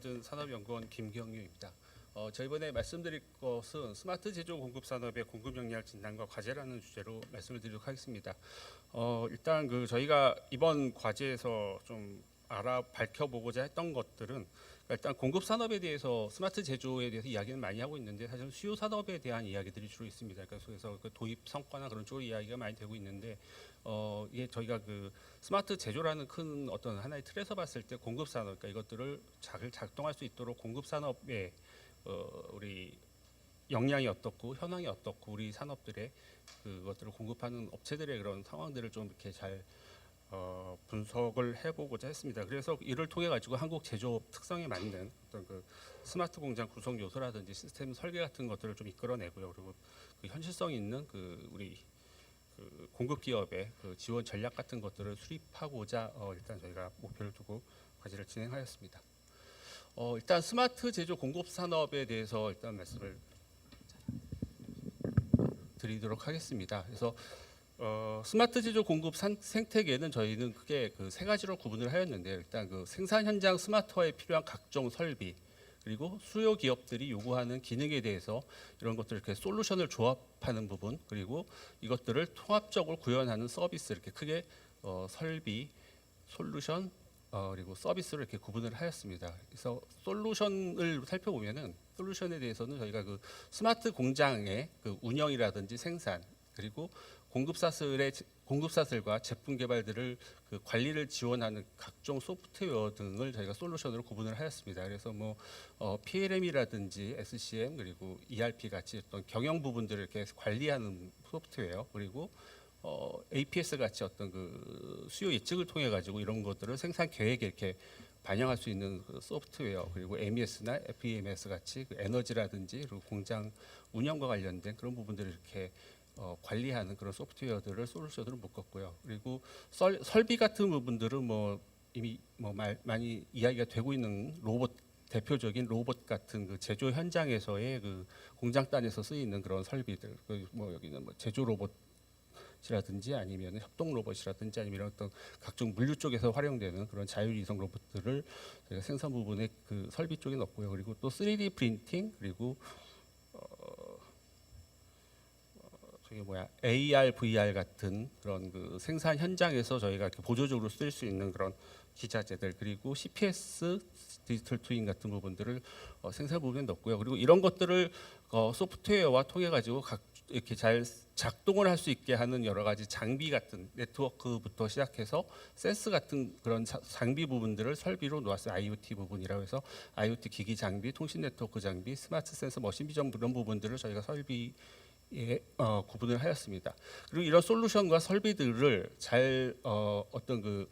김화든 산업연구원 김경유입니다. 저희번에 말씀드릴 것은 스마트 제조 공급 산업의 공급 역량 진단과 과제라는 주제로 말씀을 드리도록 하겠습니다. 일단 저희가 이번 과제에서 좀 밝혀보고자 했던 것들은 일단 공급 산업에 대해서 스마트 제조에 대해서 이야기는 많이 하고 있는데 사실 수요 산업에 대한 이야기들이 주로 있습니다. 그래서 그 도입 성과나 그런 쪽으로 이야기가 많이 되고 있는데 이게 저희가 스마트 제조라는 큰 어떤 하나의 틀에서 봤을 때 공급 산업, 그러니까 이것들을 잘 작동할 수 있도록 공급 산업에 우리 역량이 어떻고 현황이 어떻고 우리 산업들의 그것들을 공급하는 업체들의 그런 상황들을 좀 이렇게 잘 분석을 해보고자 했습니다. 그래서 이를 통해 가지고 한국 제조업 특성에 맞는 어떤 스마트 공장 구성 요소라든지 시스템 설계 같은 것들을 좀 이끌어내고요. 그리고 현실성 있는 우리 공급 기업의 지원 전략 같은 것들을 수립하고자 일단 저희가 목표를 두고 과제를 진행하였습니다. 일단 스마트 제조 공급 산업에 대해서 일단 말씀을 드리도록 하겠습니다. 그래서 스마트 제조 공급 생태계는 저희는 크게 세 가지로 구분을 하였는데요. 일단 생산 현장 스마트화에 필요한 각종 설비, 그리고 수요 기업들이 요구하는 기능에 대해서 이런 것들 이렇게 솔루션을 조합하는 부분, 그리고 이것들을 통합적으로 구현하는 서비스, 이렇게 크게 설비, 솔루션, 그리고 서비스를 이렇게 구분을 하였습니다. 그래서 솔루션을 살펴보면은 솔루션에 대해서는 저희가 스마트 공장의 운영이라든지 생산, 그리고 공급사들과 제품 개발들을 관리를 지원하는 각종 소프트웨어 등을 저희가 솔루션으로 구분을 하였습니다. 그래서 PLM이라든지 SCM, 그리고 ERP 같이 어떤 경영 부분들을 이렇게 관리하는 소프트웨어, 그리고 APS 같이 어떤 수요 예측을 통해 가지고 이런 것들을 생산 계획에 이렇게 반영할 수 있는 소프트웨어, 그리고 MES나 FEMS 같이 에너지라든지 그리고 공장 운영과 관련된 그런 부분들을 이렇게 관리하는 그런 소프트웨어들을 솔루션으로 묶었고요. 그리고 설비 같은 부분들은 이미 많이 이야기가 되고 있는 대표적인 로봇 같은 제조 현장에서의 공장단에서 쓰이는 그런 설비들, 여기는 제조 로봇이라든지 아니면 협동 로봇이라든지 아니면 어떤 각종 물류 쪽에서 활용되는 그런 자율 이송 로봇들을 저희가 생산 부분에 설비 쪽에 넣고요. 그리고 또 3D 프린팅, 그리고 AR, VR 같은 그런 생산 현장에서 저희가 이렇게 보조적으로 쓸 수 있는 그런 기자재들, 그리고 CPS 디지털 트윈 같은 부분들을 생산 부분에 넣고요. 그리고 이런 것들을 소프트웨어와 통해 가지고 이렇게 잘 작동을 할 수 있게 하는 여러 가지 장비 같은 네트워크부터 시작해서 센스 같은 그런 장비 부분들을 설비로 놓았어요. IoT 부분이라고 해서 IoT 기기 장비, 통신 네트워크 장비, 스마트 센서, 머신 비전 이런 부분들을 저희가 구분을 하였습니다. 그리고 이런 솔루션과 설비들을 잘 어떤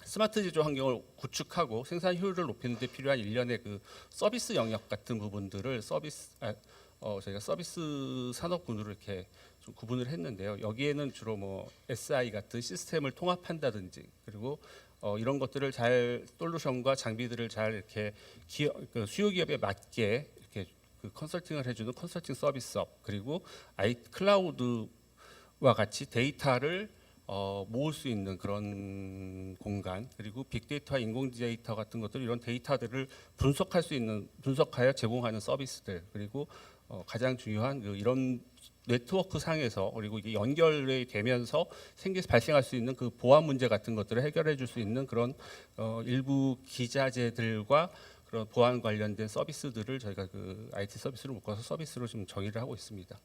스마트 제조 환경을 구축하고 생산 효율을 높이는 데 필요한 일련의 서비스 영역 같은 부분들을 저희가 서비스 산업군으로 이렇게 좀 구분을 했는데요. 여기에는 주로 SI 같은 시스템을 통합한다든지, 그리고 이런 것들을 솔루션과 장비들을 잘 이렇게 수요 기업에 맞게 이렇게 컨설팅을 해주는 컨설팅 서비스업, 그리고 클라우드와 같이 데이터를 모을 수 있는 그런 공간, 그리고 빅데이터와 인공 데이터 같은 것들, 이런 데이터들을 분석하여 제공하는 서비스들, 그리고 가장 중요한 이런 네트워크 상에서, 그리고 이게 연결이 되면서 발생할 수 있는 보안 문제 같은 것들을 해결해 줄 수 있는 그런 일부 기자재들과 그런 보안 관련된 서비스들을 저희가 IT 서비스로 묶어서 서비스로 지금 정의를 하고 있습니다.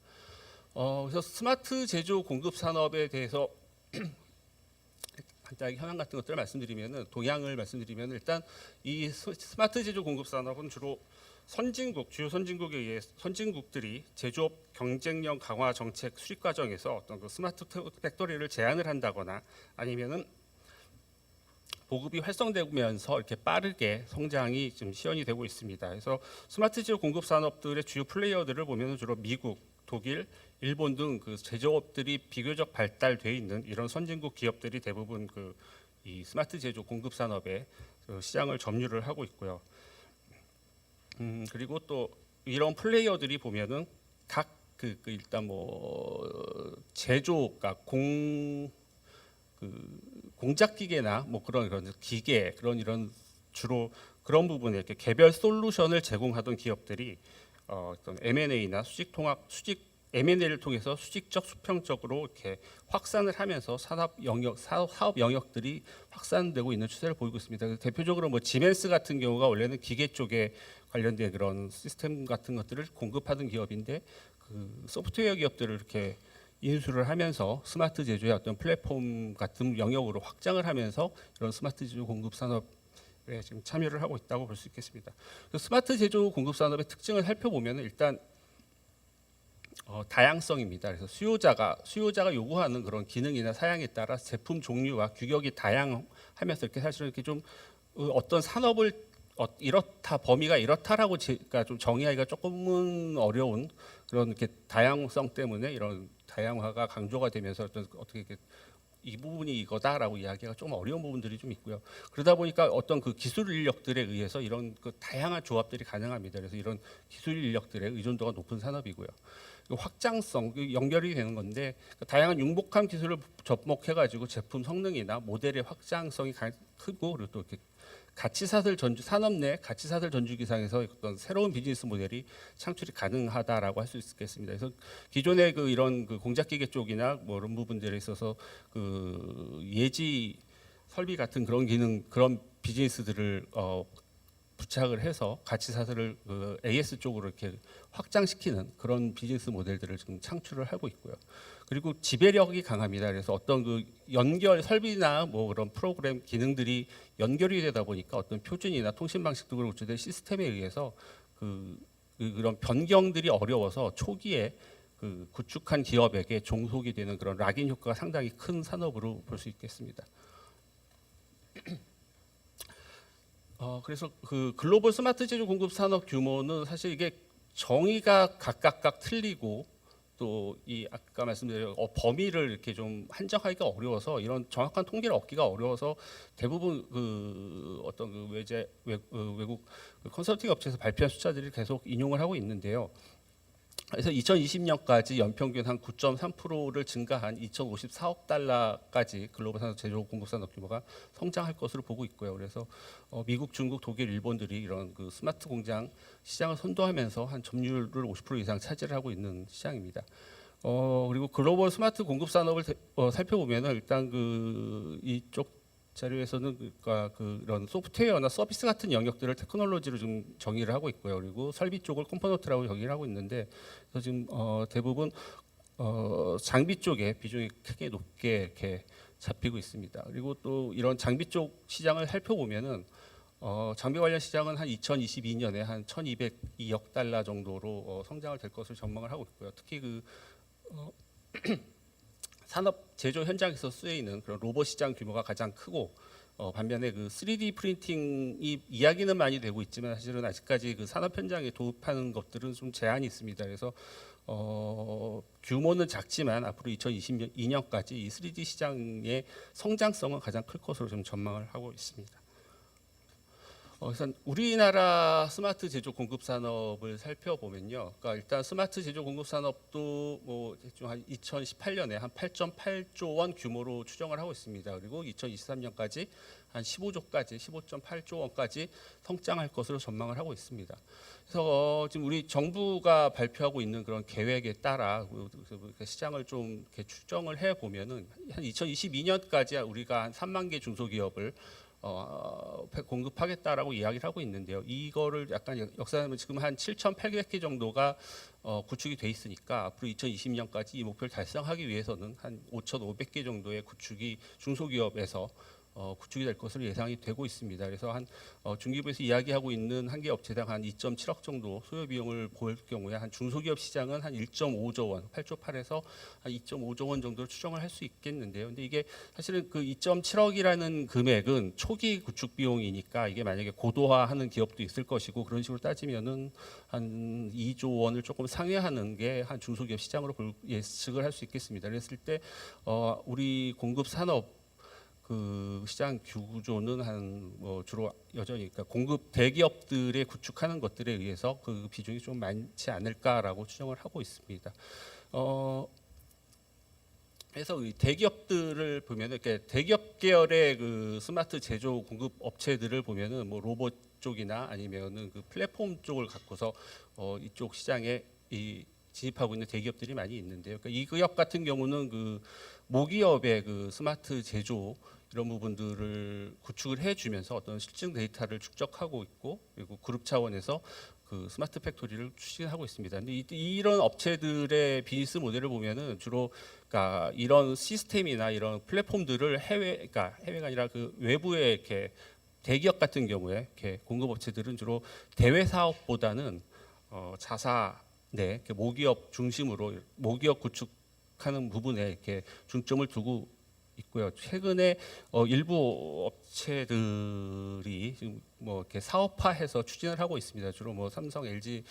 그래서 스마트 제조 공급 산업에 대해서 간단하게 현황 같은 것들을 동향을 말씀드리면 일단 이 스마트 제조 공급 산업은 주로 주요 선진국들이 제조업 경쟁력 강화 정책 수립 과정에서 어떤 스마트 팩토리를 제한을 한다거나 아니면은 보급이 활성되면서 이렇게 빠르게 성장이 좀 시현이 되고 있습니다. 그래서 스마트 제조 공급 산업들의 주요 플레이어들을 보면 주로 미국, 독일, 일본 등 제조업들이 비교적 발달돼 있는 이런 선진국 기업들이 대부분 이 스마트 제조 공급 산업에 시장을 점유를 하고 있고요. 그리고 또 이런 플레이어들이 보면은 각 일단 제조가 공작 기계나 그런 기계 이런 주로 그런 부분에 이렇게 개별 솔루션을 제공하던 기업들이 어떤 M&A나 수직 M&A를 통해서 수직적 수평적으로 이렇게 확산을 하면서 사업 영역들이 확산되고 있는 추세를 보이고 있습니다. 그래서 대표적으로 뭐 지멘스 같은 경우가 원래는 기계 쪽에 관련된 그런 시스템 같은 것들을 공급하던 기업인데 그 소프트웨어 기업들을 이렇게 인수를 하면서 스마트 제조의 어떤 플랫폼 같은 영역으로 확장을 하면서 이런 스마트 제조 공급 산업에 지금 참여를 하고 있다고 볼 수 있겠습니다. 스마트 제조 공급 산업의 특징을 살펴보면 일단 다양성입니다. 그래서 수요자가 요구하는 그런 기능이나 사양에 따라 제품 종류와 규격이 다양하면서 이렇게 사실은 이렇게 좀 어떤 산업을 이렇다 범위가 이렇다라고 제가 좀 정의하기가 조금은 어려운 그런 이렇게 다양성 때문에 이런 다양화가 강조가 되면서 어떻게 이렇게 이 부분이 이거다라고 이야기가 좀 어려운 부분들이 좀 있고요. 그러다 보니까 어떤 그 기술 인력들에 의해서 이런 그 다양한 조합들이 가능합니다. 그래서 이런 기술 인력들의 의존도가 높은 산업이고요. 확장성 연결이 되는 건데 다양한 융복합 기술을 접목해가지고 제품 성능이나 모델의 확장성이 크고 그리고 또 이렇게 산업 내 가치사슬 전주기상에서 어떤 새로운 비즈니스 모델이 창출이 가능하다라고 할 수 있겠습니다. 그래서 기존의 그 이런 그 공작기계 쪽이나 뭐 이런 부분들에 있어서 그 예지 설비 같은 그런 기능 그런 비즈니스들을 부착을 해서 가치사슬을 그 AS 쪽으로 이렇게 확장시키는 그런 비즈니스 모델들을 지금 창출을 하고 있고요. 그리고 지배력이 강합니다. 그래서 어떤 그 연결 설비나 뭐 그런 프로그램 기능들이 연결이 되다 보니까 어떤 표준이나 통신 방식 등으로 구축된 시스템에 의해서 그런 변경들이 어려워서 초기에 그 구축한 기업에게 종속이 되는 그런 락인 효과가 상당히 큰 산업으로 볼 수 있겠습니다. 그래서 그 글로벌 스마트 제조 공급 산업 규모는 사실 이게 정의가 각각 틀리고 또 이 아까 말씀드린 범위를 이렇게 좀 한정하기가 어려워서 이런 정확한 통계를 얻기가 어려워서 대부분 그 어떤 그 외국 컨설팅 업체에서 발표한 숫자들이 계속 인용을 하고 있는데요. 그래서 2020년까지 연평균 한 9.3%를 증가한 2,054억 달러까지 글로벌 산업 제조 공급 산업 규모가 성장할 것으로 보고 있고요. 그래서 미국, 중국, 독일, 일본들이 이런 그 스마트 공장 시장을 선도하면서 한 점유율을 50% 이상 차지를 하고 있는 시장입니다. 그리고 글로벌 스마트 공급 산업을 살펴보면 일단 그 이쪽 자료에서는 그러니까 그런 소프트웨어나 서비스 같은 영역들을 테크놀로지로 좀 정의를 하고 있고요. 그리고 설비 쪽을 컴포넌트라고 정의를 하고 있는데 그래서 지금 대부분 장비 쪽에 비중이 크게 높게 이렇게 잡히고 있습니다. 그리고 또 이런 장비 쪽 시장을 살펴보면은 장비 관련 시장은 한 2022년에 한 1,202억 달러 정도로 성장을 될 것을 전망을 하고 있고요. 특히 그 산업 제조 현장에서 쓰이는 그런 로봇 시장 규모가 가장 크고 반면에 그 3D 프린팅이 이야기는 많이 되고 있지만 사실은 아직까지 그 산업 현장에 도입하는 것들은 좀 제한이 있습니다. 그래서 규모는 작지만 앞으로 2022년까지 이 3D 시장의 성장성은 가장 클 것으로 좀 전망을 하고 있습니다. 우선 우리나라 스마트 제조 공급 산업을 살펴보면요. 그러니까 일단 스마트 제조 공급 산업도 뭐 대충 한 2018년에 한 8.8조 원 규모로 추정을 하고 있습니다. 그리고 2023년까지 한 15.8조 원까지 성장할 것으로 전망을 하고 있습니다. 그래서 지금 우리 정부가 발표하고 있는 그런 계획에 따라 시장을 좀 이렇게 추정을 해 보면은 한 2022년까지 우리가 한 3만 개 중소기업을 공급하겠다라고 이야기를 하고 있는데요. 이거를 약간 역사하면 지금 한 7,800개 정도가 구축이 돼 있으니까 앞으로 2020년까지 이 목표를 달성하기 위해서는 한 5,500개 정도의 구축이 중소기업에서 구축이 될 것으로 예상이 되고 있습니다. 그래서 한 중기부에서 이야기하고 있는 한 개 업체당 한 2.7억 정도 소요 비용을 볼 경우에 한 중소기업 시장은 한 1.5조 원, 8조 8에서 한 2.5조 원 정도를 추정을 할 수 있겠는데요. 근데 이게 사실은 그 2.7억이라는 금액은 초기 구축 비용이니까 이게 만약에 고도화하는 기업도 있을 것이고 그런 식으로 따지면은 한 2조 원을 조금 상회하는 게 한 중소기업 시장으로 예측을 할 수 있겠습니다. 그랬을 때 우리 공급 산업 그 시장 구조는 한 뭐 주로 여전히 그러니까 공급 대기업들의 구축하는 것들에 의해서 그 비중이 좀 많지 않을까라고 추정을 하고 있습니다. 그래서 이 대기업들을 보면은 이렇게 대기업 계열의 그 스마트 제조 공급 업체들을 보면은 뭐 로봇 쪽이나 아니면은 그 플랫폼 쪽을 갖고서 이쪽 시장에 진입하고 있는 대기업들이 많이 있는데요. 그러니까 이 기업 같은 경우는 그 모기업의 그 스마트 제조 이런 부분들을 구축을 해주면서 어떤 실증 데이터를 축적하고 있고, 그리고 그룹 차원에서 그 스마트 팩토리를 추진하고 있습니다. 근데 이런 업체들의 비즈니스 모델을 보면은 주로 그러니까 이런 시스템이나 이런 플랫폼들을 그러니까 해외가 아니라 그 외부에 이렇게 대기업 같은 경우에 이렇게 공급 업체들은 주로 대외 사업보다는 자사 내 모기업 중심으로 모기업 구축하는 부분에 이렇게 중점을 두고 있고요. 최근에 일부 업체들이 지금 뭐 이렇게 사업화해서 추진을 하고 있습니다. 주로 뭐 삼성, LG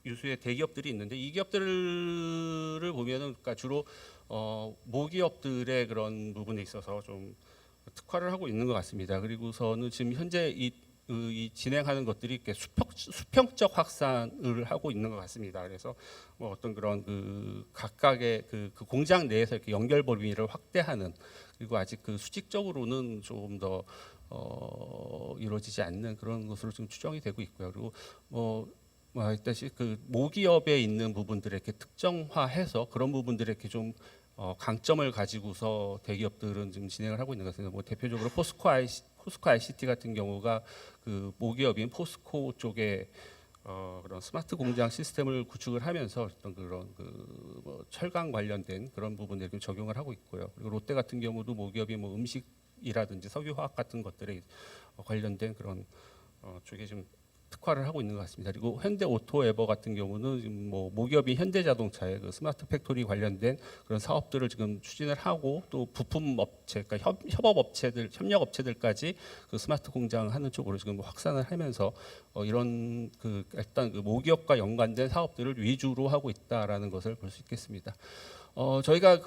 유수의 대기업들이 있는데 이 기업들을 보면은 그러니까 주로 모기업들의 그런 부분에 있어서 좀 특화를 하고 있는 것 같습니다. 그리고서는 지금 현재 이 진행하는 것들이 이렇게 수평적 확산을 하고 있는 것 같습니다. 그래서 뭐 어떤 그런 그 각각의 그 공장 내에서 이렇게 연결 범위를 확대하는, 그리고 아직 그 수직적으로는 조금 더 이루어지지 않는 그런 것으로 지금 추정이 되고 있고요. 그리고 뭐 했다시 그 모기업에 있는 부분들을 이렇게 특정화해서 그런 부분들에 이렇게 좀 강점을 가지고서 대기업들은 지금 진행을 하고 있는 것 같습니다. 뭐 대표적으로 포스코 ICT 같은 경우가 그 모기업인 포스코 쪽에 그런 스마트 공장 시스템을 구축을 하면서 어떤 그런 뭐 철강 관련된 그런 부분에 적용을 하고 있고요. 그리고 롯데 같은 경우도 모기업이 뭐 음식이라든지 석유화학 같은 것들에 관련된 그런 쪽에 좀 특화를 하고 있는 것 같습니다. 그리고 현대 오토에버 같은 경우는 지금 뭐 모기업인 현대자동차의 그 스마트 팩토리 관련된 그런 사업들을 지금 추진을 하고, 또 부품 업체, 그러니까 협력 업체들까지 그 스마트 공장 하는 쪽으로 지금 확산을 하면서 이런 그 일단 그 모기업과 연관된 사업들을 위주로 하고 있다라는 것을 볼 수 있겠습니다. 저희가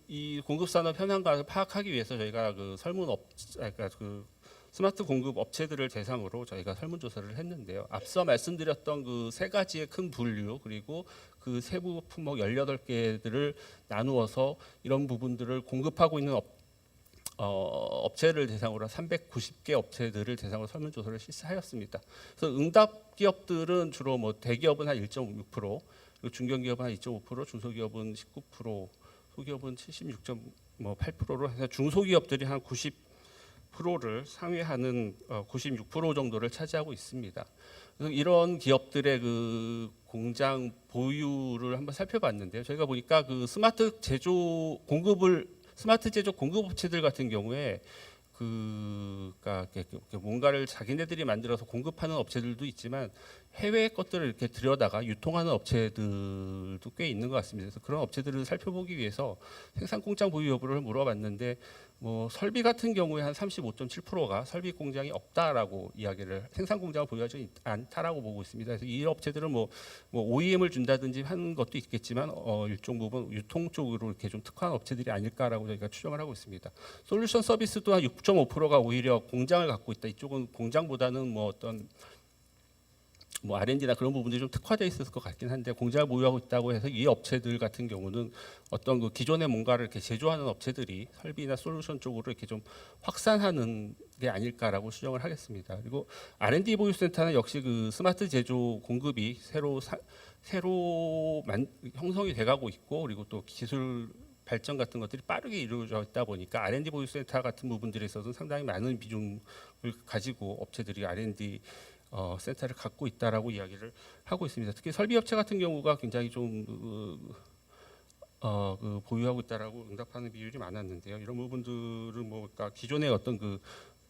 이 공급 산업 현황을 파악하기 위해서 저희가 그러니까 그 스마트 공급 업체들을 대상으로 저희가 설문조사를 했는데요. 앞서 말씀드렸던 그 세 가지의 큰 분류, 그리고 그 세부 품목 18개들을 나누어서 이런 부분들을 공급하고 있는 업체를 대상으로 390개 업체들을 대상으로 설문조사를 실시하였습니다. 그래서 응답 기업들은 주로 뭐 대기업은 한 1.6%, 그리고 중견기업은 한 2.5%, 중소기업은 19%, 소기업은 76.8%로 해서 중소기업들이 한 90%를 상회하는 96% 정도를 차지하고 있습니다. 그래서 이런 기업들의 그 공장 보유를 한번 살펴봤는데요. 저희가 보니까 그 스마트 제조 공급 업체들 같은 경우에 그러니까 뭔가를 자기네들이 만들어서 공급하는 업체들도 있지만 해외 것들을 이렇게 들여다가 유통하는 업체들도 꽤 있는 것 같습니다. 그래서 그런 업체들을 살펴보기 위해서 생산 공장 보유 여부를 물어봤는데, 뭐 설비 같은 경우에 한 35.7%가 설비 공장이 없다라고 이야기를, 생산 공장을 보유하지 않다라고 보고 있습니다. 그래서 이 업체들은 뭐 OEM을 준다든지 하는 것도 있겠지만 일정 부분 유통 쪽으로 이렇게 좀 특화한 업체들이 아닐까라고 저희가 추정을 하고 있습니다. 솔루션 서비스도 한 6.5%가 오히려 공장을 갖고 있다. 이쪽은 공장보다는 뭐 어떤 뭐 R&D나 그런 부분들이 좀 특화되어 있을 것 같긴 한데, 공장을 보유하고 있다고 해서 이 업체들 같은 경우는 어떤 그 기존의 뭔가를 이렇게 제조하는 업체들이 설비나 솔루션 쪽으로 이렇게 좀 확산하는 게 아닐까라고 추정을 하겠습니다. 그리고 R&D 보유센터는 역시 그 스마트 제조 공급이 새로 형성이 돼가고 있고, 그리고 또 기술 발전 같은 것들이 빠르게 이루어져 있다 보니까 R&D 보유센터 같은 부분들에 있어서는 상당히 많은 비중을 가지고 업체들이 R&D 센터를 갖고 있다라고 이야기를 하고 있습니다. 특히 설비업체 같은 경우가 굉장히 좀 보유하고 있다라고 응답하는 비율이 많았는데요. 이런 부분들은 뭐 그러니까 기존의 어떤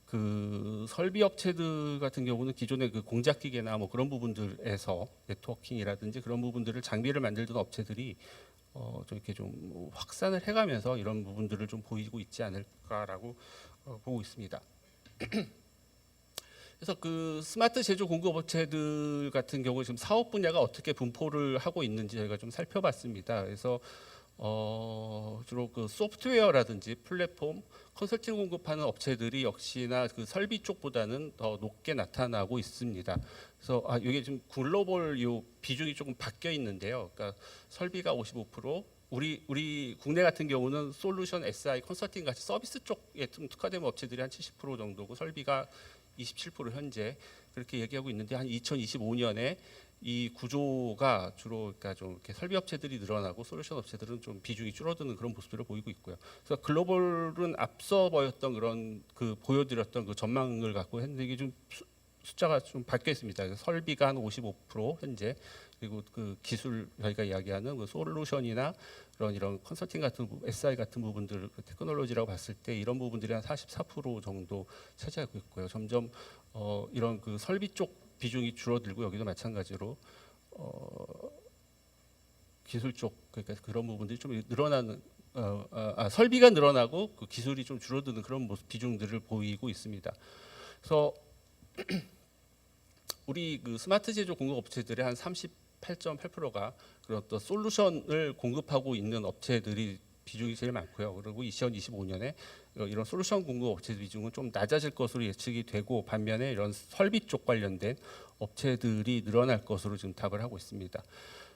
그 설비업체들 같은 경우는 기존의 그 공작기계나 뭐 그런 부분들에서 네트워킹이라든지 그런 부분들을 장비를 만들던 업체들이 좀 이렇게 좀 확산을 해가면서 이런 부분들을 좀 보이고 있지 않을까라고 보고 있습니다. 그래서 그 스마트 제조 공급 업체들 같은 경우 지금 사업 분야가 어떻게 분포를 하고 있는지 저희가 좀 살펴봤습니다. 그래서 주로 그 소프트웨어라든지 플랫폼, 컨설팅 공급하는 업체들이 역시나 그 설비 쪽보다는 더 높게 나타나고 있습니다. 그래서 이게 지금 글로벌 요 비중이 조금 바뀌어 있는데요. 그러니까 설비가 55%, 우리 국내 같은 경우는 솔루션, SI, 컨설팅 같이 서비스 쪽에 좀 특화된 업체들이 한 70% 정도고, 설비가 27% 현재 그렇게 얘기하고 있는데 한 2025년에 이 구조가 주로 그러니까 좀 이렇게 설비 업체들이 늘어나고 솔루션 업체들은 좀 비중이 줄어드는 그런 모습들을 보이고 있고요. 그래서 글로벌은 앞서 보였던 그런 그 보여드렸던 그 전망을 갖고 했는데 이게 좀 숫자가 좀 바뀌어 있습니다. 그래서 설비가 한 55% 현재, 그리고 그 기술 저희가 이야기하는 그 솔루션이나 이런 컨설팅 같은 SI 같은 부분들, 테크놀로지라고 봤을 때 이런 부분들이 한 44% 정도 차지하고 있고요. 점점 이런 그 설비 쪽 비중이 줄어들고 여기도 마찬가지로 기술 쪽, 그러니까 그런 부분들이 좀 늘어나는 설비가 늘어나고 그 기술이 좀 줄어드는 그런 모습 비중들을 보이고 있습니다. 그래서 우리 그 스마트 제조 공급 업체들의 한 38.8%가 그런 어떤 솔루션을 공급하고 있는 업체들이 비중이 제일 많고요. 그리고 2025년에 이런 솔루션 공급 업체 비중은 좀 낮아질 것으로 예측이 되고, 반면에 이런 설비 쪽 관련된 업체들이 늘어날 것으로 지금 답을 하고 있습니다.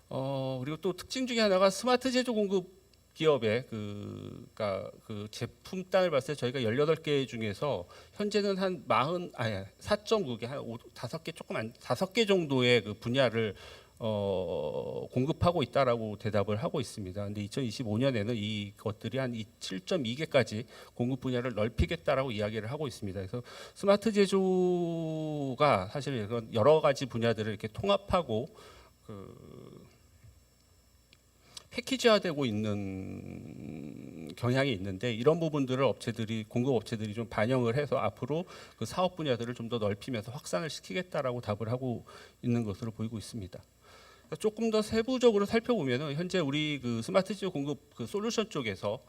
그리고 또 특징 중에 하나가 스마트 제조 공급 기업의 그러니까 그 제품단을 봤을 때 저희가 18개 중에서 현재는 한 4.9개, 한 5개 조금 안 5개 정도의 그 분야를 공급하고 있다라고 대답을 하고 있습니다. 근데 2025년에는 이것들이 한 7.2개까지 공급 분야를 넓히겠다라고 이야기를 하고 있습니다. 그래서 스마트 제조가 사실 이런 여러 가지 분야들을 이렇게 통합하고 패키지화되고 있는 경향이 있는데, 이런 부분들을 공급 업체들이 좀 반영을 해서 앞으로 그 사업 분야들을 좀 더 넓히면서 확산을 시키겠다라고 답을 하고 있는 것으로 보이고 있습니다. 조금 더 세부적으로 살펴보면은 현재 우리 그 스마트 제조 공급 그 솔루션 쪽에서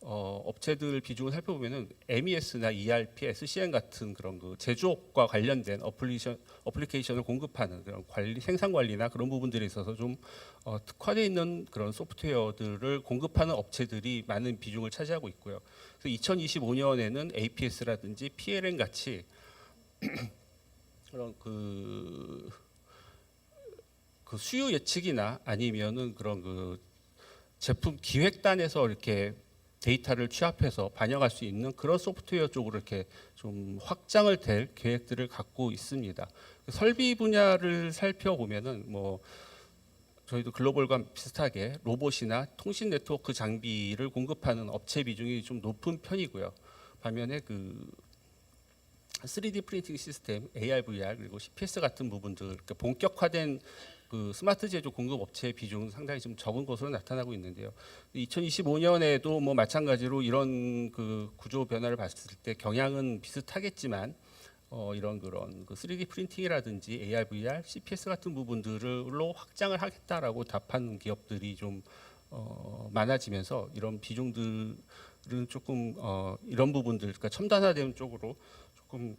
업체들 비중을 살펴보면은 MES나 ERP, SCM 같은 그런 그 제조업과 관련된 어플리케이션을 공급하는 그런 생산 관리나 그런 부분들에 있어서 좀 특화되어 있는 그런 소프트웨어들을 공급하는 업체들이 많은 비중을 차지하고 있고요. 그래서 2025년에는 APS라든지 PLM 같이 그런 그 수요 예측이나 아니면은 그런 그 제품 기획단에서 이렇게 데이터를 취합해서 반영할 수 있는 그런 소프트웨어 쪽으로 이렇게 좀 확장을 될 계획들을 갖고 있습니다. 설비 분야를 살펴보면은 뭐 저희도 글로벌과 비슷하게 로봇이나 통신 네트워크 장비를 공급하는 업체 비중이 좀 높은 편이고요. 반면에 그 3D 프린팅 시스템, AR, VR 그리고 CPS 같은 부분들, 그러니까 본격화된 그 스마트 제조 공급 업체의 비중은 상당히 좀 적은 것으로 나타나고 있는데요. 2025년에도 뭐 마찬가지로 이런 그 구조 변화를 봤을 때 경향은 비슷하겠지만 이런 그런 그 3D 프린팅이라든지 AR, VR, CPS 같은 부분들로 확장을 하겠다라고 답하는 기업들이 좀 많아지면서 이런 비중들은 조금 이런 부분들, 그러니까 첨단화된 쪽으로 조금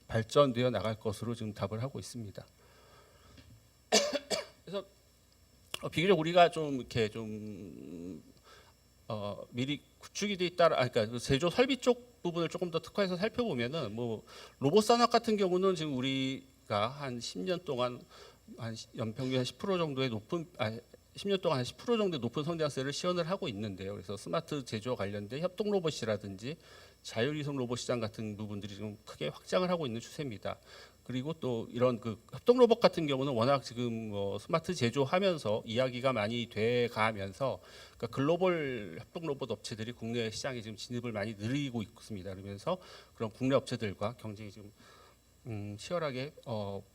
발전되어 나갈 것으로 지금 답을 하고 있습니다. 그래서 비교적 우리가 좀 이렇게 좀 미리 구축이 돼 있다. 그러니까 제조 설비 쪽 부분을 조금 더 특화해서 살펴보면은 뭐 로봇 산업 같은 경우는 지금 우리가 한 10년 동안 한 연평균 한 10% 정도의 10년 동안 한 10% 정도의 높은 성장세를 시현을 하고 있는데요. 그래서 스마트 제조와 관련된 협동 로봇이라든지 자율이송 로봇 시장 같은 부분들이 좀 크게 확장을 하고 있는 추세입니다. 그리고 또 이런 그 협동 로봇 같은 경우는 워낙 지금 스마트 제조하면서 이야기가 많이 돼 가면서 그러니까 글로벌 협동 로봇 업체들이 국내 시장에 지금 진입을 많이 늘리고 있습니다. 그러면서 그런 국내 업체들과 경쟁이 지금 치열하게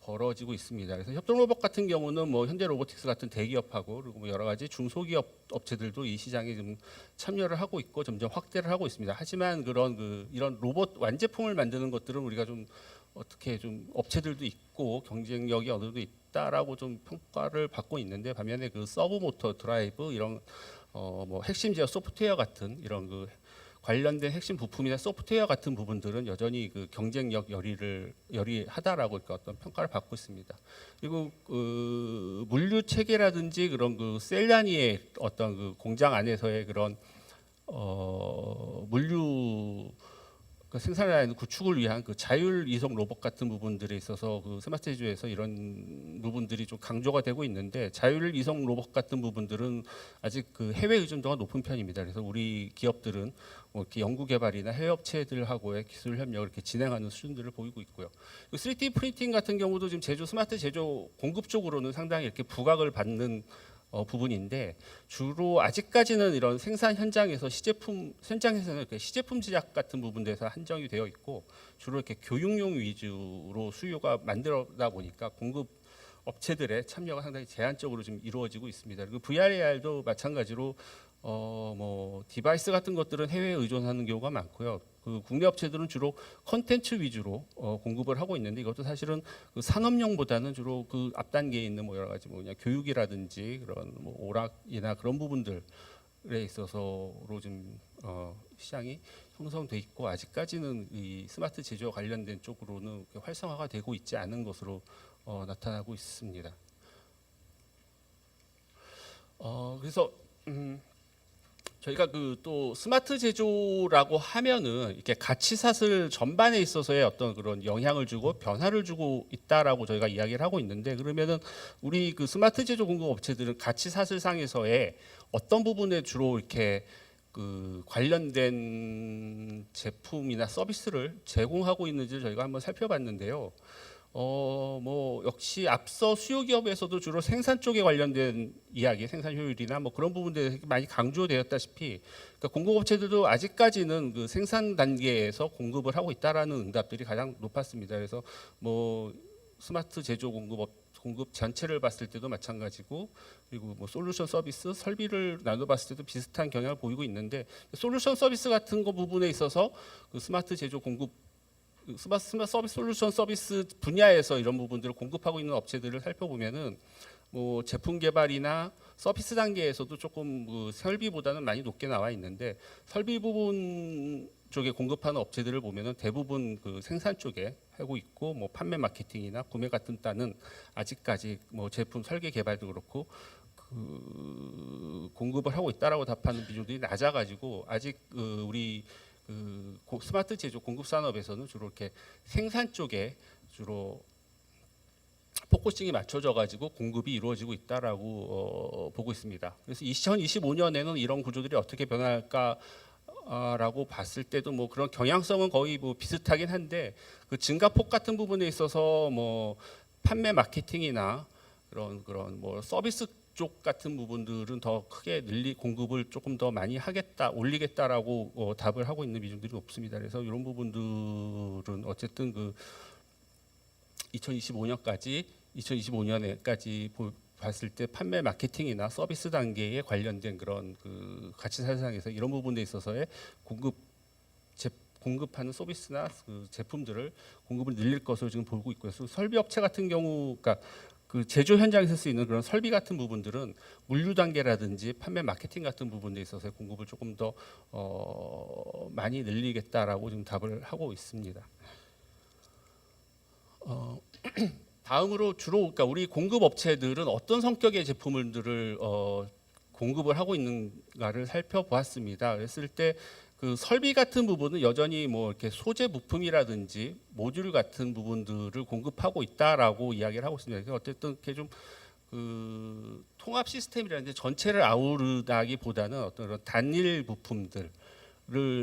벌어지고 있습니다. 그래서 협동 로봇 같은 경우는 뭐 현대 로보틱스 같은 대기업하고 그리고 뭐 여러 가지 중소기업 업체들도 이 시장에 좀 참여를 하고 있고 점점 확대를 하고 있습니다. 하지만 이런 로봇 완제품을 만드는 것들은 우리가 좀 어떻게 좀 업체들도 있고 경쟁력이 어느 정도 있다라고 좀 평가를 받고 있는데, 반면에 그 서브 모터 드라이브 이런 뭐 핵심 제어 소프트웨어 같은 이런 그 관련된 핵심 부품이나 소프트웨어 같은 부분들은 여전히 그 경쟁력 여리하다라고 어떤 평가를 받고 있습니다. 그리고 그 물류 체계라든지 그런 그 셀 단위의 어떤 그 공장 안에서의 그런 물류 그 생산 라인 구축을 위한 그 자율 이송 로봇 같은 부분들에 있어서 그 스마트 제조에서 이런 부분들이 좀 강조가 되고 있는데, 자율 이송 로봇 같은 부분들은 아직 그 해외 의존도가 높은 편입니다. 그래서 우리 기업들은 뭐 이렇게 연구 개발이나 해외 업체들하고의 기술 협력을 이렇게 진행하는 수준들을 보이고 있고요. 3D 프린팅 같은 경우도 지금 제조 스마트 제조 공급 쪽으로는 상당히 이렇게 부각을 받는 부분인데, 주로 아직까지는 이런 생산 현장에서 시제품 현장에서는 이렇게 시제품 제작 같은 부분에서 한정이 되어 있고, 주로 이렇게 교육용 위주로 수요가 만들어다 보니까 공급 업체들의 참여가 상당히 제한적으로 좀 이루어지고 있습니다. 그리고 VRAR도 마찬가지로 뭐 디바이스 같은 것들은 해외에 의존하는 경우가 많고요. 그 국내 업체들은 주로 컨텐츠 위주로 공급을 하고 있는데, 이것도 사실은 그 산업용보다는 주로 그 앞 단계에 있는 뭐 여러 가지 뭐 그냥 교육이라든지 그런 뭐 오락이나 그런 부분들에 있어서로 좀 시장이 형성돼 있고, 아직까지는 이 스마트 제조 관련된 쪽으로는 활성화가 되고 있지 않은 것으로 나타나고 있습니다. 그래서 저희가 그 또 스마트 제조라고 하면은 이렇게 가치 사슬 전반에 있어서의 어떤 그런 영향을 주고 변화를 주고 있다라고 저희가 이야기를 하고 있는데, 그러면은 우리 그 스마트 제조 공급 업체들은 가치 사슬상에서의 어떤 부분에 주로 이렇게 그 관련된 제품이나 서비스를 제공하고 있는지 저희가 한번 살펴봤는데요. 뭐 역시 앞서 수요 기업에서도 주로 생산 쪽에 관련된 이야기, 생산 효율이나 뭐 그런 부분들이 많이 강조되었다시피, 그러니까 공급업체들도 아직까지는 그 생산 단계에서 공급을 하고 있다라는 응답들이 가장 높았습니다. 그래서 뭐 스마트 제조 공급 전체를 봤을 때도 마찬가지고, 그리고 뭐 솔루션 서비스, 설비를 나눠봤을 때도 비슷한 경향을 보이고 있는데, 솔루션 서비스 같은 거 부분에 있어서 그 스마트 제조 공급 스마트 서비스 솔루션 서비스 분야에서 이런 부분들을 공급하고 있는 업체들을 살펴보면은 뭐 제품 개발이나 서비스 단계에서도 조금 그 설비보다는 많이 높게 나와 있는데, 설비 부분 쪽에 공급하는 업체들을 보면은 대부분 그 생산 쪽에 하고 있고, 뭐 판매 마케팅이나 구매 같은 따는 아직까지 뭐 제품 설계 개발도 그렇고 그 공급을 하고 있다라고 답하는 비중들이 낮아가지고, 아직 우리 그 스마트 제조 공급 산업에서는 주로 이렇게 생산 쪽에 주로 포커싱이 맞춰져 가지고 공급이 이루어지고 있다라고 보고 있습니다. 그래서 2025년에는 이런 구조들이 어떻게 변할까라고 봤을 때도 뭐 그런 경향성은 거의 뭐 비슷하긴 한데, 그 증가폭 같은 부분에 있어서 뭐 판매 마케팅이나 그런 뭐 서비스 쪽 같은 부분들은 더 크게 공급을 조금 더 많이 하겠다, 올리겠다라고 답을 하고 있는 비중들이 높습니다. 그래서 이런 부분들은 어쨌든 그 2025년까지 봤을 때 판매 마케팅이나 서비스 단계에 관련된 그런 그 가치 사상에서 이런 부분에 있어서의 공급하는 서비스나 그 제품들을 공급을 늘릴 것으로 지금 보고 있고요. 설비 업체 같은 경우, 그러니까 그 제조 현장에서 쓰이는 그런 설비 같은 부분들은 물류 단계라든지 판매 마케팅 같은 부분에 있어서 공급을 조금 더 많이 늘리겠다라고 지금 답을 하고 있습니다. 다음으로 주로 그러니까 우리 공급 업체들은 어떤 성격의 제품들을 공급을 하고 있는가를 살펴보았습니다. 그랬을 때 그 설비 같은 부분은 여전히 뭐 이렇게 소재 부품이라든지 모듈 같은 부분들을 공급하고 있다라고 이야기를 하고 있습니다. 그래서 어쨌든 이렇게 좀 그 통합 시스템이라든지 전체를 아우르다기보다는 어떤 그런 단일 부품들을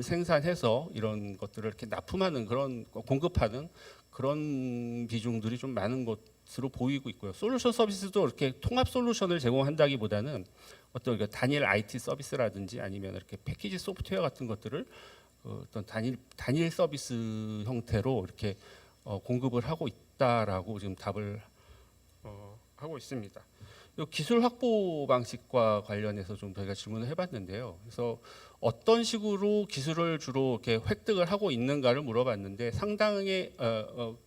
생산해서 이런 것들을 이렇게 납품하는 그런 공급하는 그런 비중들이 좀 많은 것으로 보이고 있고요. 솔루션 서비스도 이렇게 통합 솔루션을 제공한다기보다는 어떤 단일 IT 서비스라든지 아니면 이렇게 패키지 소프트웨어 같은 것들을 어떤 단일 서비스 형태로 이렇게 공급을 하고 있다라고 지금 답을 하고 있습니다. 기술 확보 방식과 관련해서 좀 저희가 질문을 해봤는데요. 그래서 어떤 식으로 기술을 주로 이렇게 획득을 하고 있는가를 물어봤는데, 상당히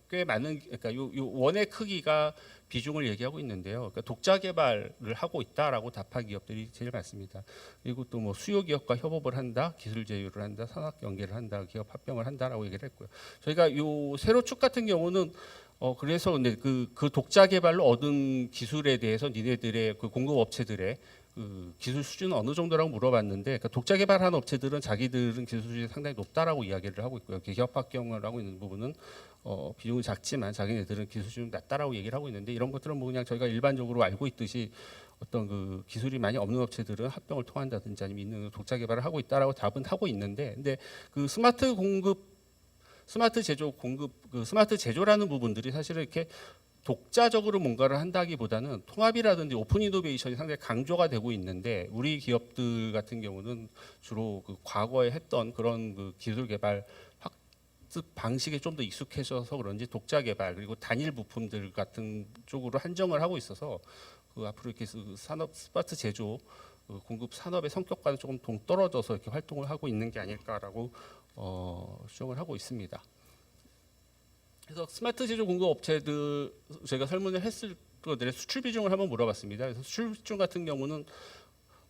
꽤 많은, 그러니까 요 원의 크기가 비중을 얘기하고 있는데요. 그러니까 독자 개발을 하고 있다라고 답한 기업들이 제일 많습니다. 그리고 또 뭐 수요 기업과 협업을 한다, 기술 제휴를 한다, 산학 연계를 한다, 기업 합병을 한다라고 얘기를 했고요. 저희가 요 세로축 같은 경우는 그래서 근데 그 독자 개발로 얻은 기술에 대해서 니네들의 그 공급 업체들의 그 기술 수준은 어느 정도라고 물어봤는데, 그 독자 개발한 업체들은 자기들은 기술 수준이 상당히 높다라고 이야기를 하고 있고요. 기업 합격을 하고 있는 부분은 비중은 작지만 자기네들은 기술 수준이 낮다라고 얘기를 하고 있는데, 이런 것들은 뭐 그냥 저희가 일반적으로 알고 있듯이 어떤 그 기술이 많이 없는 업체들은 합병을 통한다든지 아니면 있는 독자 개발을 하고 있다라고 답은 하고 있는데, 근데 그 스마트 제조 공급, 그 스마트 제조라는 부분들이 사실은 이렇게 독자적으로 뭔가를 한다기보다는 통합이라든지 오픈 이노베이션이 상당히 강조가 되고 있는데, 우리 기업들 같은 경우는 주로 그 과거에 했던 그런 그 기술 개발 학습 방식에 좀 더 익숙해져서 그런지 독자 개발 그리고 단일 부품들 같은 쪽으로 한정을 하고 있어서 그 앞으로 이렇게 산업 스마트 제조 공급 산업의 성격과는 조금 동떨어져서 이렇게 활동을 하고 있는 게 아닐까라고 추정을 하고 있습니다. 그래서 스마트 제조 공급 업체들 제가 설문을 했을 것들의 수출 비중을 한번 물어봤습니다. 그래서 수출 비중 같은 경우는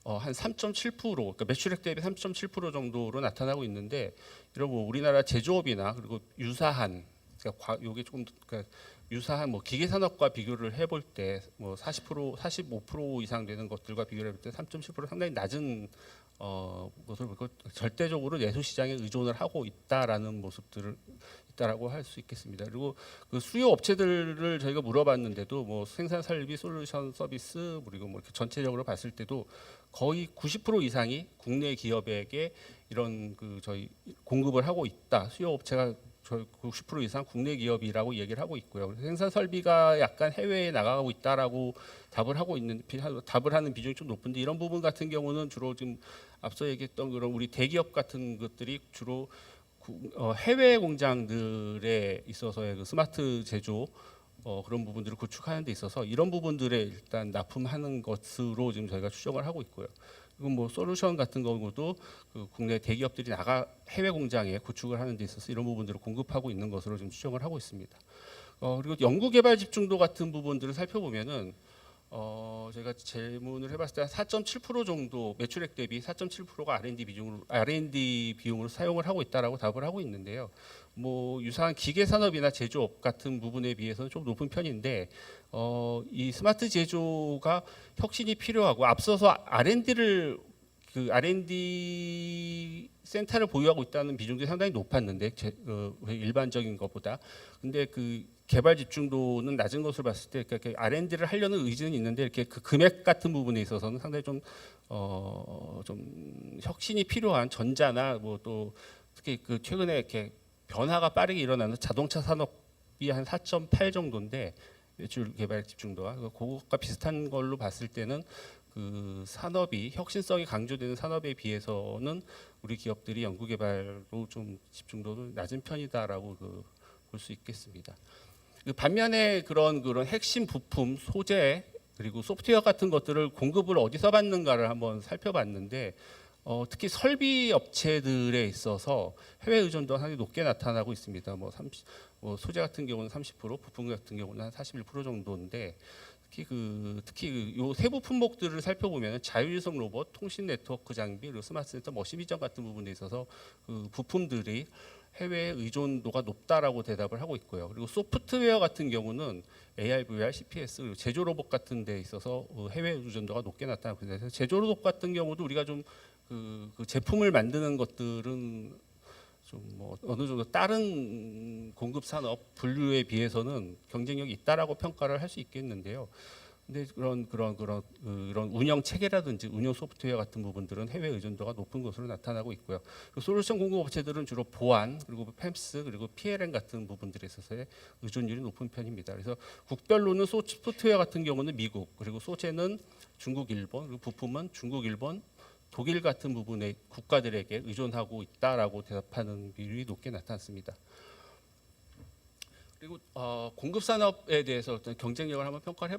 한 3.7%, 그러니까 매출액 대비 3.7% 정도로 나타나고 있는데, 이런 뭐 우리나라 제조업이나 그리고 유사한, 그러니까 요게 조금 그러니까 유사한 뭐 기계 산업과 비교를 해볼 때 뭐 40%, 45% 이상 되는 것들과 비교를 해볼 때 3.7% 상당히 낮은 것을 보고 절대적으로 내수 시장에 의존을 하고 있다라는 모습들을 있다라고 할 수 있겠습니다. 그리고 그 수요 업체들을 저희가 물어봤는데도 뭐 생산 설비, 솔루션 서비스 그리고 뭐 이렇게 전체적으로 봤을 때도 거의 90% 이상이 국내 기업에게 이런 그 저희 공급을 하고 있다. 수요 업체가 저희 90% 이상 국내 기업이라고 얘기를 하고 있고요. 생산 설비가 약간 해외에 나가고 있다라고 답을 하는 비중이 좀 높은데, 이런 부분 같은 경우는 주로 지금 앞서 얘기했던 그런 우리 대기업 같은 것들이 주로 해외 공장들에 있어서의 그 스마트 제조 그런 부분들을 구축하는 데 있어서 이런 부분들에 일단 납품하는 것으로 지금 저희가 추정을 하고 있고요. 그리고 뭐 솔루션 같은 경우도 그 국내 대기업들이 나가 해외 공장에 구축을 하는 데 있어서 이런 부분들을 공급하고 있는 것으로 지금 추정을 하고 있습니다. 그리고 연구개발 집중도 같은 부분들을 살펴보면은 제가 질문을 해봤을 때 한 4.7% 정도 매출액 대비 4.7%가 R&D 비용으로 사용을 하고 있다라고 답을 하고 있는데요. 뭐 유사한 기계 산업이나 제조업 같은 부분에 비해서는 좀 높은 편인데, 이 스마트 제조가 혁신이 필요하고 앞서서 R&D 센터를 보유하고 있다는 비중도 상당히 높았는데 일반적인 것보다. 근데 그 개발 집중도는 낮은 것을 봤을 때 그러니까 R&D를 하려는 의지는 있는데 이렇게 그 금액 같은 부분에 있어서는 상당히 좀 혁신이 필요한 전자나 뭐 또 특히 그 최근에 이렇게 변화가 빠르게 일어나는 자동차 산업이 한 4.8 정도인데 매출 개발 집중도가 그것과 비슷한 걸로 봤을 때는 그 산업이 혁신성이 강조되는 산업에 비해서는 우리 기업들이 연구개발로 좀 집중도는 낮은 편이다라고 볼 수 있겠습니다. 그 반면에 그런 핵심 부품, 소재 그리고 소프트웨어 같은 것들을 공급을 어디서 받는가를 한번 살펴봤는데, 특히 설비 업체들에 있어서 해외 의존도가 상당히 높게 나타나고 있습니다. 뭐 소재 같은 경우는 30%, 부품 같은 경우는 한 41% 정도인데, 특히 요 세부 품목들을 살펴보면 자율유성 로봇, 통신 네트워크 장비, 그리고 스마트 센서, 머신 비전 같은 부분에 있어서 그 부품들이 해외 의존도가 높다라고 대답을 하고 있고요. 그리고 소프트웨어 같은 경우는 AR, VR, CPS, 그리고 제조 로봇 같은 데 있어서 해외 의존도가 높게 나타나고 있는데, 제조 로봇 같은 경우도 우리가 좀 그 제품을 만드는 것들은 좀 뭐 어느 정도 다른 공급 산업 분류에 비해서는 경쟁력이 있다라고 평가를 할 수 있겠는데요. 근데 그런 운영 체계라든지 운영 소프트웨어 같은 부분들은 해외 의존도가 높은 것으로 나타나고 있고요. 솔루션 공급 업체들은 주로 보안 그리고 팸스 그리고 PLM 같은 부분들에 있어서의 의존율이 높은 편입니다. 그래서 국별로는 소프트웨어 같은 경우는 미국, 그리고 소재는 중국, 일본, 그리고 부품은 중국, 일본, 독일 같은 부분의 국가들에게 의존하고 있다라고 대답하는 비율이 높게 나타났습니다. 그리고 공급 산업에 대해서 어떤 경쟁력을 한번 평가를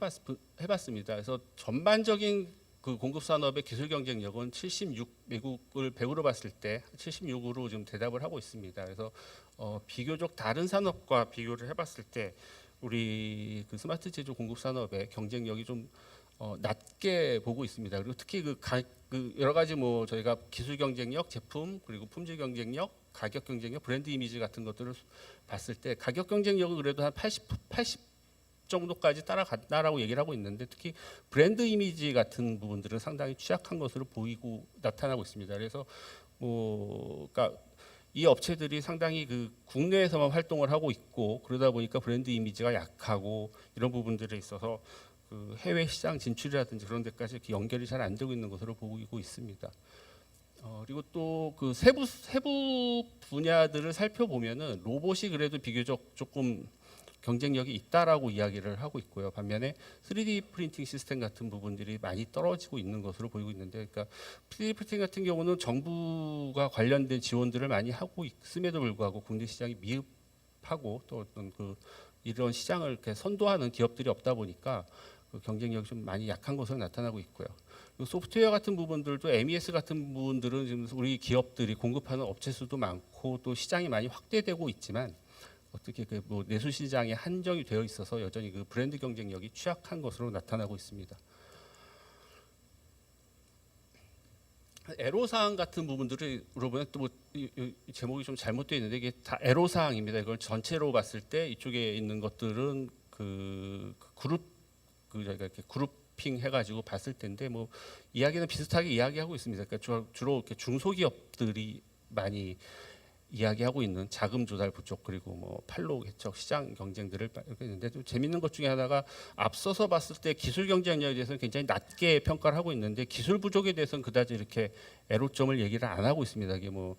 해봤습니다. 그래서 전반적인 그 공급 산업의 기술 경쟁력은 76, 미국을 100으로 봤을 때 76으로 지금 대답을 하고 있습니다. 그래서 비교적 다른 산업과 비교를 해봤을 때 우리 그 스마트 제조 공급 산업의 경쟁력이 좀 낮게 보고 있습니다. 그리고 특히 그 여러 가지 뭐 저희가 기술 경쟁력, 제품 그리고 품질 경쟁력, 가격 경쟁력, 브랜드 이미지 같은 것들을 봤을 때 가격 경쟁력은 그래도 한 80 정도까지 따라간다라고 얘기를 하고 있는데, 특히 브랜드 이미지 같은 부분들은 상당히 취약한 것으로 보이고 나타나고 있습니다. 그래서 그러니까 이 업체들이 상당히 그 국내에서만 활동을 하고 있고, 그러다 보니까 브랜드 이미지가 약하고 이런 부분들에 있어서 그 해외 시장 진출이라든지 그런 데까지 이렇게 연결이 잘 안 되고 있는 것으로 보이고 있습니다. 그리고 또 그 세부 분야들을 살펴보면은 로봇이 그래도 비교적 조금 경쟁력이 있다라고 이야기를 하고 있고요. 반면에 3D 프린팅 시스템 같은 부분들이 많이 떨어지고 있는 것으로 보이고 있는데, 그러니까 3D 프린팅 같은 경우는 정부가 관련된 지원들을 많이 하고 있음에도 불구하고 국내 시장이 미흡하고 또 어떤 그 이런 시장을 이렇게 선도하는 기업들이 없다 보니까 그 경쟁력이 좀 많이 약한 것으로 나타나고 있고요. 그리고 소프트웨어 같은 부분들도 MES 같은 부분들은 지금 우리 기업들이 공급하는 업체 수도 많고 또 시장이 많이 확대되고 있지만, 어떻게 그 뭐 내수 시장에 한정이 되어 있어서 여전히 그 브랜드 경쟁력이 취약한 것으로 나타나고 있습니다. 애로사항 같은 부분들을 보면 또 뭐 제목이 좀 잘못되어 있는데, 이게 다 애로사항입니다. 이걸 전체로 봤을 때 이쪽에 있는 것들은 그 그룹 저희가 이렇게 그룹핑 해가지고 봤을 텐데, 뭐 이야기는 비슷하게 이야기하고 있습니다. 그러니까 주로 이렇게 중소기업들이 많이 이야기하고 있는 자금 조달 부족, 그리고 뭐 판로 개척, 시장 경쟁들을 이렇게 했는데, 좀 재밌는 것 중에 하나가 앞서서 봤을 때 기술 경쟁력에 대해서는 굉장히 낮게 평가를 하고 있는데, 기술 부족에 대해서는 그다지 이렇게 애로점을 얘기를 안 하고 있습니다. 이게 뭐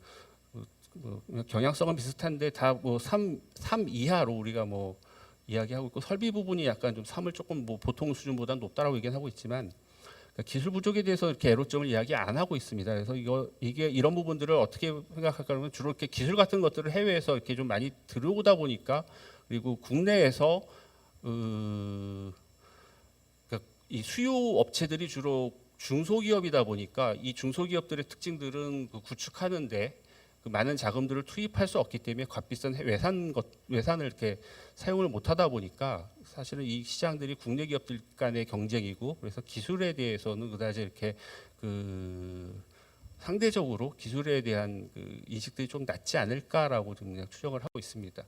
경향성은 비슷한데 다 뭐 3 이하로 우리가 뭐 이야기하고 있고, 설비 부분이 약간 좀 3을 조금 뭐 보통 수준보다 높다라고 얘기는 하고 있지만, 그러니까 기술 부족에 대해서 이렇게 애로점을 이야기 안 하고 있습니다. 그래서 이게 이런 부분들을 어떻게 생각할까 하면, 주로 이렇게 기술 같은 것들을 해외에서 이렇게 좀 많이 들어오다 보니까, 그리고 국내에서 그러니까 이 수요 업체들이 주로 중소기업이다 보니까, 이 중소기업들의 특징들은 그 구축하는데 그 많은 자금들을 투입할 수 없기 때문에 값비싼 외산을 이렇게 사용을 못하다 보니까, 사실은 이 시장들이 국내 기업들 간의 경쟁이고, 그래서 기술에 대해서는 그다지 이렇게 그 상대적으로 기술에 대한 그 인식들이 좀 낮지 않을까라고 좀 그냥 추정을 하고 있습니다.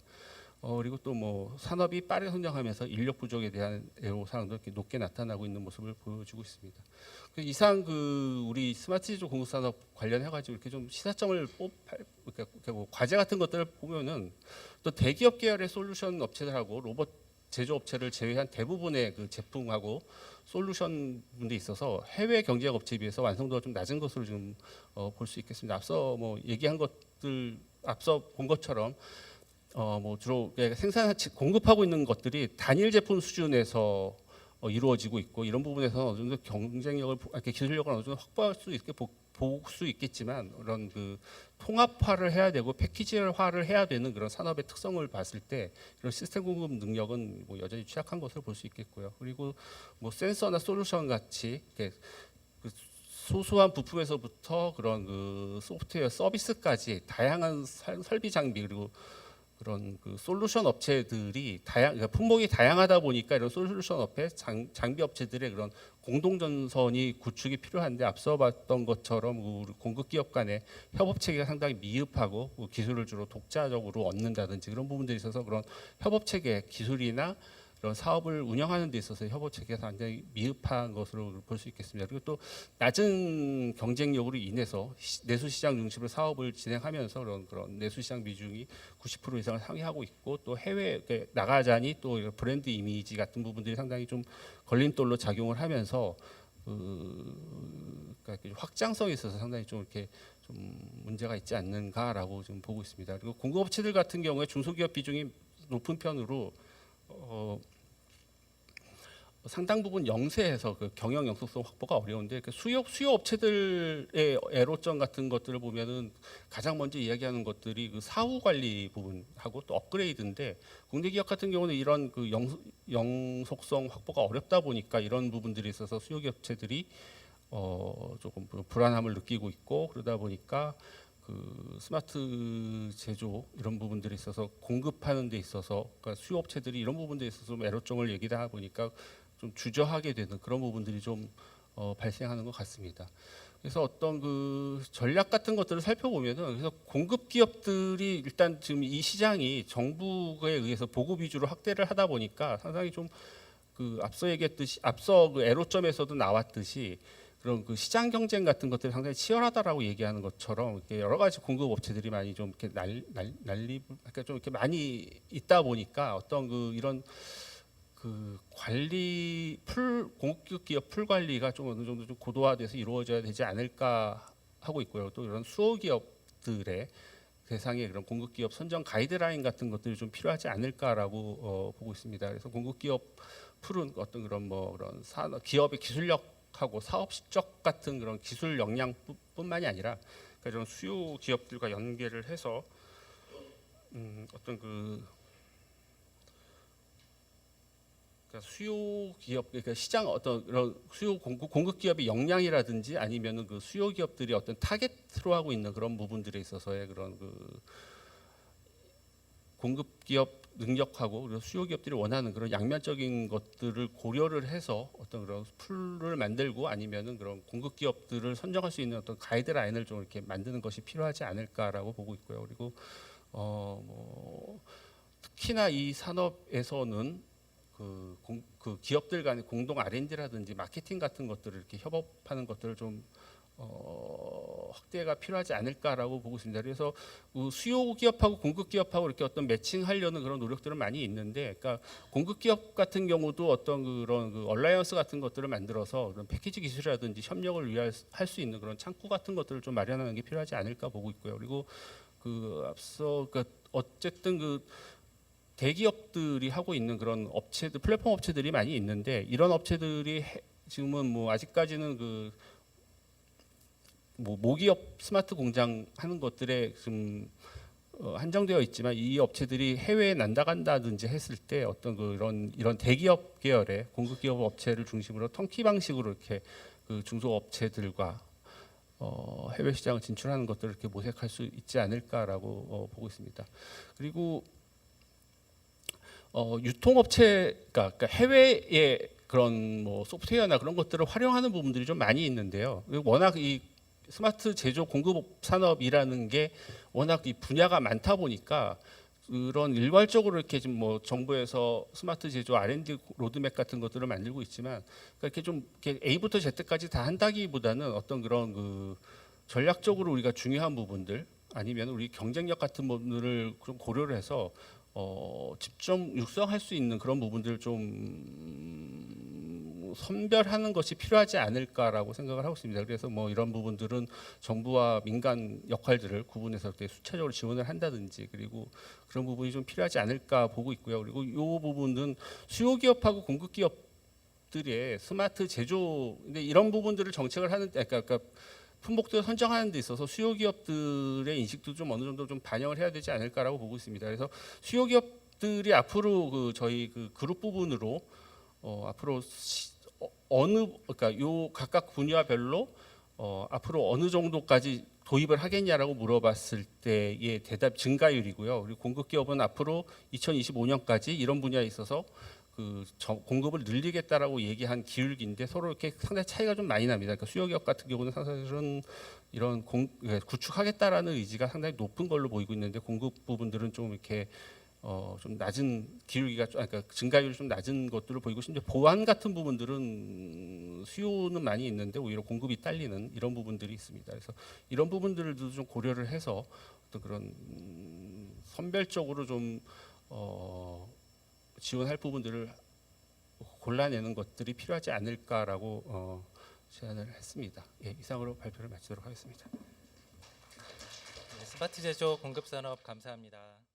그리고 또 뭐 산업이 빠르게 성장하면서 인력 부족에 대한 애로사항도 이렇게 높게 나타나고 있는 모습을 보여주고 있습니다. 이상 그 우리 스마트 제조 공급 산업 관련해가지고 이렇게 좀 시사점을 그러니까 뭐 과제 같은 것들을 보면은, 또 대기업 계열의 솔루션 업체들하고 로봇 제조업체를 제외한 대부분의 그 제품하고 솔루션 분들이 있어서 해외 경쟁 업체에 비해서 완성도가 좀 낮은 것으로 좀 볼 수 있겠습니다. 앞서 뭐 얘기한 것들, 앞서 본 것처럼 뭐 주로 공급하고 있는 것들이 단일 제품 수준에서 이루어지고 있고, 이런 부분에서 어느 정도 경쟁력을, 이렇게 기술력을 어느 정도 확보할 수 있게 볼 수 있겠지만, 그런 그 통합화를 해야 되고 패키지화를 해야 되는 그런 산업의 특성을 봤을 때 이런 시스템 공급 능력은 뭐 여전히 취약한 것으로 볼 수 있겠고요. 그리고 뭐 센서나 솔루션 같이 이렇게 그 소소한 부품에서부터 그런 그 소프트웨어 서비스까지 다양한 설비 장비, 그리고 그런 그 솔루션 업체들이 그러니까 품목이 다양하다 보니까, 이런 솔루션 업체, 장비 업체들의 그런 공동 전선이 구축이 필요한데, 앞서 봤던 것처럼 우리 공급 기업 간의 협업 체계가 상당히 미흡하고, 기술을 주로 독자적으로 얻는다든지 그런 부분들이 있어서, 그런 협업 체계, 기술이나 그런 사업을 운영하는 데 있어서 협업 체계가 상당히 미흡한 것으로 볼 수 있겠습니다. 그리고 또 낮은 경쟁력으로 인해서 내수 시장 중심으로 사업을 진행하면서 그런 내수 시장 비중이 90% 이상을 상회하고 있고, 또 해외 나가자니 또 브랜드 이미지 같은 부분들이 상당히 좀 걸림돌로 작용을 하면서 그러니까 확장성에 있어서 상당히 좀 이렇게 좀 문제가 있지 않는가라고 좀 보고 있습니다. 그리고 공급업체들 같은 경우에 중소기업 비중이 높은 편으로 상당 부분 영세해서 그 경영 영속성 확보가 어려운데, 그 수요 업체들의 애로점 같은 것들을 보면은 가장 먼저 이야기하는 것들이 그 사후 관리 부분하고 또 업그레이드인데, 국내 기업 같은 경우는 이런 그 영속성 확보가 어렵다 보니까 이런 부분들이 있어서 수요 업체들이 조금 불안함을 느끼고 있고, 그러다 보니까 그 스마트 제조 이런 부분들이 있어서 공급하는 데 있어서, 그러니까 수요 업체들이 이런 부분들에 있어서 좀 애로점을 얘기하다 보니까 좀 주저하게 되는 그런 부분들이 좀 발생하는 것 같습니다. 그래서 어떤 그 전략 같은 것들을 살펴보면은 그래서 공급 기업들이 일단 지금 이 시장이 정부에 의해서 보급 위주로 확대를 하다 보니까 상당히 좀 그 앞서 얘기했듯이 앞서 그 애로점에서도 나왔듯이 그런 그 시장 경쟁 같은 것들이 상당히 치열하다라고 얘기하는 것처럼 이렇게 여러 가지 공급 업체들이 많이 좀 이렇게 난립 그러니까 좀 이렇게 많이 있다 보니까 어떤 그 이런 그 관리 공급 기업 풀 관리가 좀 어느 정도 좀 고도화돼서 이루어져야 되지 않을까 하고 있고요. 또 이런 수호 기업들의 대상의 그런 공급 기업 선정 가이드라인 같은 것들이 좀 필요하지 않을까라고 보고 있습니다. 그래서 공급 기업 풀은 어떤 그런 뭐 그런 산업 기업의 기술력하고 사업 실적 같은 그런 기술 역량뿐만이 아니라 그러니까 이런 수요 기업들과 연계를 해서 어떤 그러니까 수요 기업 그러니까 시장 어떤 그런 수요 공급 기업의 역량이라든지 아니면은 그 수요 기업들이 어떤 타겟으로 하고 있는 그런 부분들에 있어서의 그런 그 공급 기업 능력하고 그리고 수요 기업들이 원하는 그런 양면적인 것들을 고려를 해서 어떤 그런 풀을 만들고 아니면은 그런 공급 기업들을 선정할 수 있는 어떤 가이드라인을 좀 이렇게 만드는 것이 필요하지 않을까라고 보고 있고요. 그리고 뭐 특히나 이 산업에서는 그 기업들 간의 공동 R&D라든지 마케팅 같은 것들을 이렇게 협업하는 것들을 좀 확대가 필요하지 않을까라고 보고 있습니다. 그래서 수요 기업하고 공급 기업하고 이렇게 어떤 매칭하려는 그런 노력들은 많이 있는데, 그러니까 공급 기업 같은 경우도 어떤 그런 그 얼라이언스 같은 것들을 만들어서 그런 패키지 기술이라든지 협력을 위할 할 수 있는 그런 창구 같은 것들을 좀 마련하는 게 필요하지 않을까 보고 있고요. 그리고 그 앞서 그 어쨌든 그 대기업들이 하고 있는 그런 업체들 플랫폼 업체들이 많이 있는데 이런 업체들이 지금은 뭐 아직까지는 그 뭐 모기업 스마트 공장 하는 것들에 좀 한정되어 있지만 이 업체들이 해외에 난다간다든지 했을 때 어떤 그런 이런 대기업 계열의 공급 기업 업체를 중심으로 턴키 방식으로 이렇게 그 중소업체들과 해외 시장을 진출하는 것들을 이렇게 모색할 수 있지 않을까라고 보고 있습니다. 그리고 유통업체가 그러니까 해외에 그런 뭐 소프트웨어나 그런 것들을 활용하는 부분들이 좀 많이 있는데요. 워낙 이 스마트 제조 공급 산업이라는 게 워낙 이 분야가 많다 보니까 그런 일괄적으로 이렇게 지금 뭐 정부에서 스마트 제조 R&D 로드맵 같은 것들을 만들고 있지만 그러니까 이렇게 좀 이렇게 A부터 Z까지 다 한다기보다는 어떤 그런 그 전략적으로 우리가 중요한 부분들 아니면 우리 경쟁력 같은 부분들을 좀 고려를 해서 집중 육성할 수 있는 그런 부분들을 좀 선별하는 것이 필요하지 않을까라고 생각을 하고 있습니다. 그래서 뭐 이런 부분들은 정부와 민간 역할들을 구분해서 수차적으로 지원을 한다든지 그리고 그런 부분이 좀 필요하지 않을까 보고 있고요. 그리고 이 부분은 수요 기업하고 공급 기업들의 스마트 제조 근데 이런 부분들을 정책을 하는 그러니까 품목들을 선정하는 데 있어서 수요 기업들의 인식도 좀 어느 정도 좀 반영을 해야 되지 않을까라고 보고 있습니다. 그래서 수요 기업들이 앞으로 그 저희 그 그룹 부분으로 앞으로 그러니까 요 각각 분야별로 앞으로 어느 정도까지 도입을 하겠냐라고 물어봤을 때의 대답 증가율이고요. 그리고 공급 기업은 앞으로 2025년까지 이런 분야에 있어서 공급을 늘리겠다라고 얘기한 기울기인데 서로 이렇게 상당히 차이가 좀 많이 납니다. 그러니까 수요 기업 같은 경우는 사실은 이런 구축하겠다라는 의지가 상당히 높은 걸로 보이고 있는데 공급 부분들은 좀 이렇게 좀 낮은 기울기가 그러니까 증가율이 좀 낮은 것들을 보이고 심지어 보안 같은 부분들은 수요는 많이 있는데 오히려 공급이 딸리는 이런 부분들이 있습니다. 그래서 이런 부분들도 좀 고려를 해서 어떤 그런 선별적으로 좀 지원할 부분들을 골라내는 것들이 필요하지 않을까라고 제안을 했습니다. 예, 이상으로 발표를 마치도록 하겠습니다. 네, 스마트 제조 공급 산업 감사합니다.